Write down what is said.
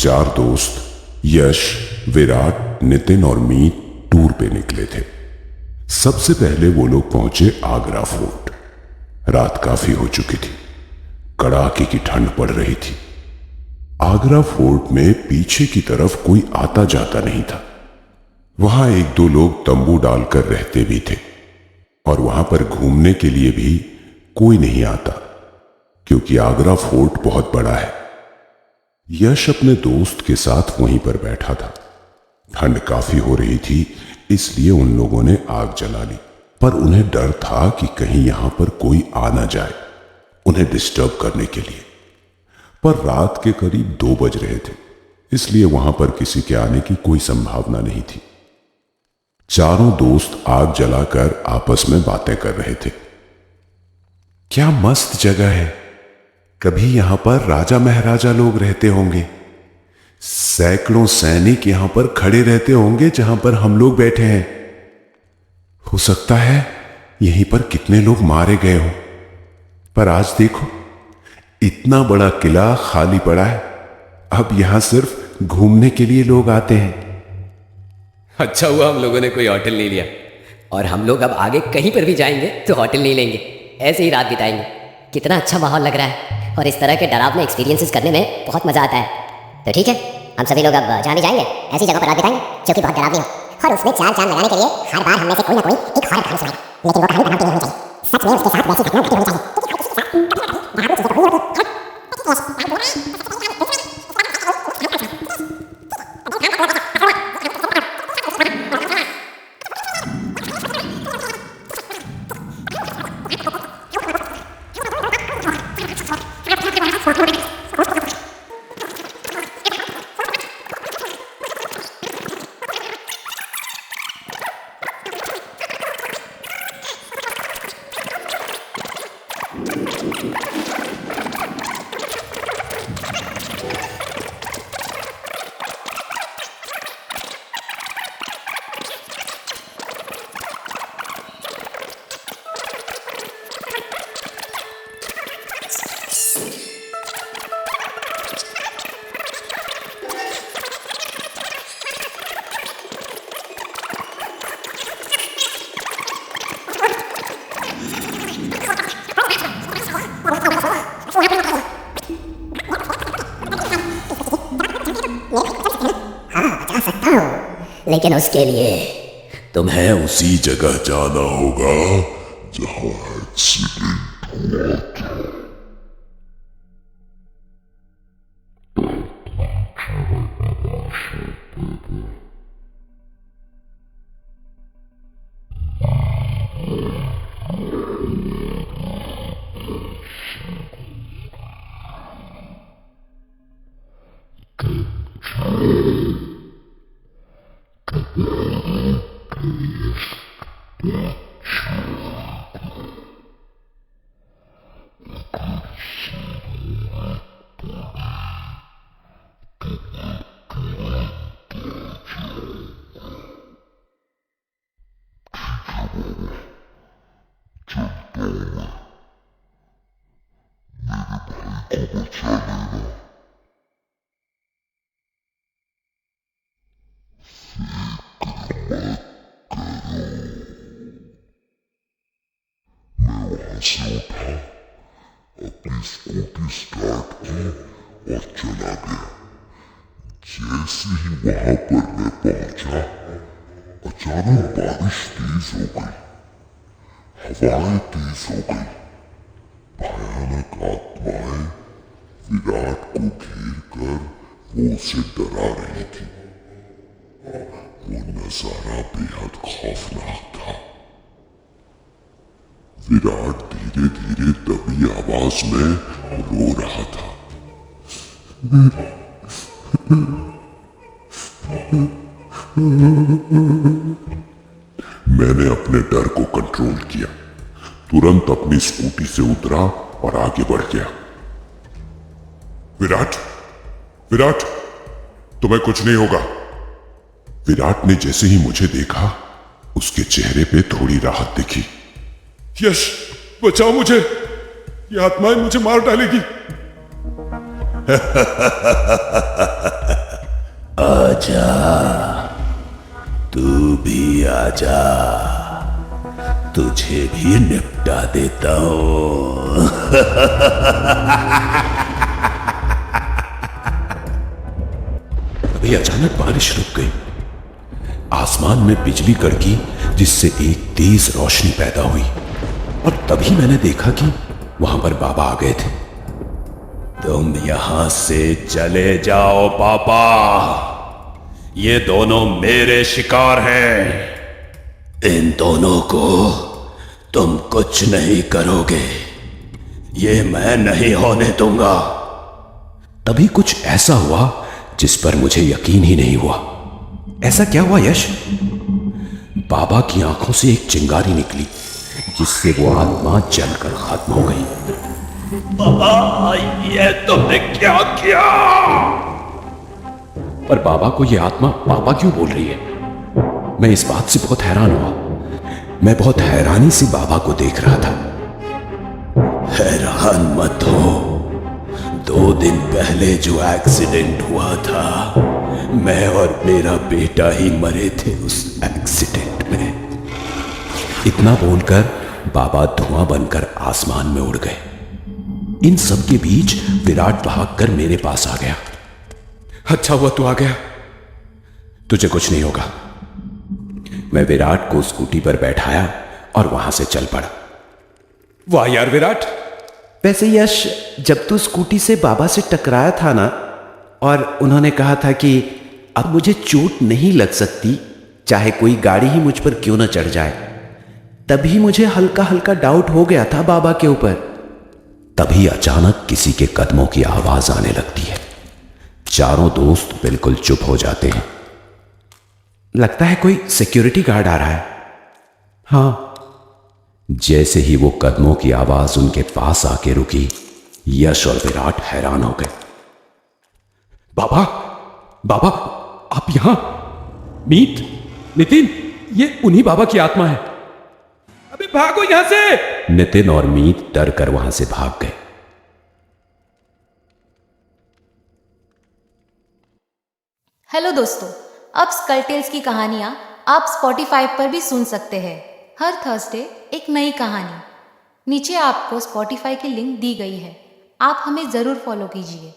चार दोस्त यश, विराट, नितिन और मीत टूर पे निकले थे। सबसे पहले वो लोग पहुंचे आगरा फोर्ट। रात काफी हो चुकी थी, कड़ाके की ठंड पड़ रही थी। आगरा फोर्ट में पीछे की तरफ कोई आता जाता नहीं था। वहां एक दो लोग तंबू डालकर रहते भी थे और वहां पर घूमने के लिए भी कोई नहीं आता, क्योंकि आगरा फोर्ट बहुत बड़ा है। यश अपने दोस्त के साथ वहीं पर बैठा था। ठंड काफी हो रही थी, इसलिए उन लोगों ने आग जला ली, पर उन्हें डर था कि कहीं यहां पर कोई आ ना जाए उन्हें डिस्टर्ब करने के लिए। पर रात के करीब 2 बज रहे थे, इसलिए वहां पर किसी के आने की कोई संभावना नहीं थी। चारों दोस्त आग जलाकर आपस में बातें कर रहे थे। क्या मस्त जगह है, कभी यहां पर राजा महाराजा लोग रहते होंगे। सैकड़ों सैनिक यहां पर खड़े रहते होंगे जहां पर हम लोग बैठे हैं। हो सकता है यहीं पर कितने लोग मारे गए हों। पर आज देखो, इतना बड़ा किला खाली पड़ा है। अब यहां सिर्फ घूमने के लिए लोग आते हैं। अच्छा हुआ हम लोगों ने कोई होटल नहीं लिया, और हम लोग अब आगे कहीं पर भी जाएंगे तो होटल नहीं लेंगे, ऐसे ही रात बिताएंगे। कितना अच्छा माहौल लग रहा है और इस तरह के डरावने एक्सपीरियंसेस करने में बहुत मजा आता है। तो ठीक है, हम सभी लोग अब जहाँ भी जाएंगे ऐसी जगह पर रात बिताएंगे जो कि बहुत डरावनी हो, और उसमें चार चांद लगाने के लिए हर बार हम में से कोई ना कोई एक हॉरर कहानी सुनाएगा। लेकिन वो कहानी बनावटी नहीं होनी चाहिए, सच में उसके साथ वैसी घटना घटी होनी चाहिए। लेकिन उसके लिए तुम्हें उसी जगह जाना होगा जहां एक्सीडेंट हुआ था। से उठा, अपनी स्कूटी स्टार्ट की और चला गया। जैसे ही वहां पर मैं पहुंचा, अचानक बारिश तेज हो गई, हवाएं तेज हो गई। भयानक आत्माएं विराट को घेर कर वो उसे डरा रही थी। वो नजारा बेहद खौफनाक था। विराट धीरे धीरे दबी आवाज में रो रहा था। मैंने अपने डर को कंट्रोल किया, तुरंत अपनी स्कूटी से उतरा और आगे बढ़ गया। विराट, विराट, तुम्हें कुछ नहीं होगा। विराट ने जैसे ही मुझे देखा, उसके चेहरे पे थोड़ी राहत दिखी। यश, बचाओ मुझे, ये आत्माएं मुझे मार डालेगी। आजा, तू भी आजा, तुझे भी निपटा देता हूं। अभी अचानक बारिश रुक गई। आसमान में बिजली कड़की, जिससे एक तेज रोशनी पैदा हुई, और तभी मैंने देखा कि वहां पर बाबा आ गए थे। तुम यहां से चले जाओ पापा, ये दोनों मेरे शिकार हैं। इन दोनों को तुम कुछ नहीं करोगे, ये मैं नहीं होने दूंगा। तभी कुछ ऐसा हुआ जिस पर मुझे यकीन ही नहीं हुआ। ऐसा क्या हुआ यश? बाबा की आंखों से एक चिंगारी निकली, जिससे वो आत्मा जलकर खत्म हो गई। बाबा, ये तुमने क्या किया? पर बाबा को ये आत्मा पापा क्यों बोल रही है? मैं इस बात से बहुत हैरान हुआ। मैं बहुत हैरानी से बाबा को देख रहा था। हैरान मत हो, 2 दिन पहले जो एक्सीडेंट हुआ था, मैं और मेरा बेटा ही मरे थे उस एक्सीडेंट में। इतना बोलकर बाबा धुआं बनकर आसमान में उड़ गए। इन सब के बीच विराट भागकर मेरे पास आ गया। अच्छा हुआ तू आ गया, तुझे कुछ नहीं होगा। मैं विराट को स्कूटी पर बैठाया और वहां से चल पड़ा। वाह यार विराट! वैसे यश, जब तू स्कूटी से बाबा से टकराया था ना, और उन्होंने कहा था कि अब मुझे चोट नहीं लग सकती, चाहे कोई गाड़ी ही मुझ पर क्यों न चढ़ जाए, तभी मुझे हल्का हल्का डाउट हो गया था बाबा के ऊपर। तभी अचानक किसी के कदमों की आवाज आने लगती है। चारों दोस्त बिल्कुल चुप हो जाते हैं। लगता है कोई सिक्योरिटी गार्ड आ रहा है। हाँ। जैसे ही वो कदमों की आवाज उनके पास आके रुकी, यश और विराट हैरान हो गए। बाबा, बाबा, आप यहां? मीत, नितिन, ये उन्हीं बाबा की आत्मा है। अबे भागो यहां से! नितिन और मीत डर कर वहां से भाग गए। हेलो दोस्तों, अब स्कल टेल्स की कहानियां आप स्पॉटिफाई पर भी सुन सकते हैं। हर थर्सडे एक नई कहानी। नीचे आपको स्पॉटिफाई की लिंक दी गई है, आप हमें ज़रूर फॉलो कीजिए।